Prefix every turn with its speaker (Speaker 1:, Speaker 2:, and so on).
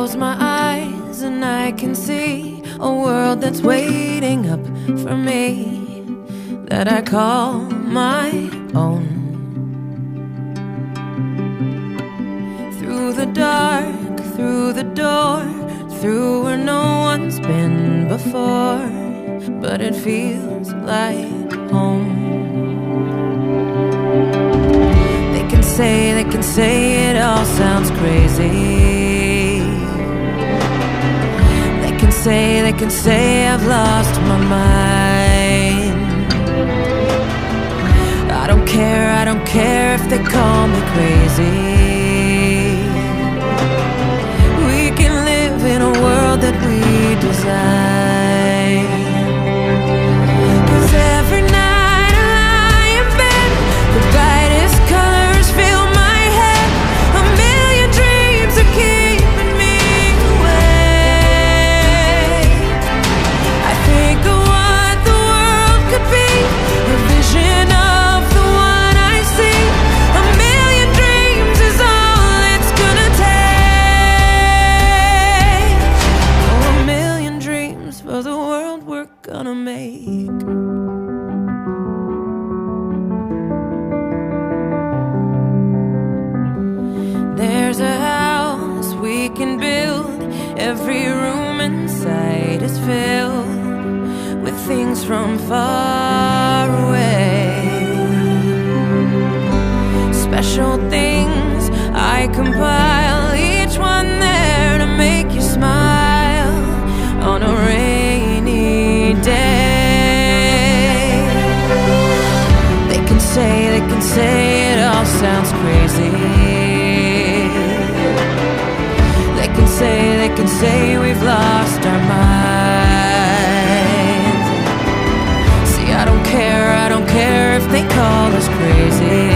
Speaker 1: close my eyes and I can see a world that's waiting up for me, that I call my own. Through the dark, through the door, through where no one's been before, but it feels like home. They can say it all sounds crazy. They can say I've lost my mind. I don't care if they call me crazy. We can live in a world that we design. 'Cause every night I lie in bed, the brightest colors fill my head. A million dreams are keeping me awake. I think of what the world could be, a vision of the one I see. A million dreams is all it's gonna take. Oh, a million dreams for the world we're gonna make. There's a house we can build. Every room inside is filled with things from far away. Special things I compile, each one there to make you smile on a rainy day. They can say it all sounds crazy. They can say we've lost our minds. See, I don't care if they call us crazy.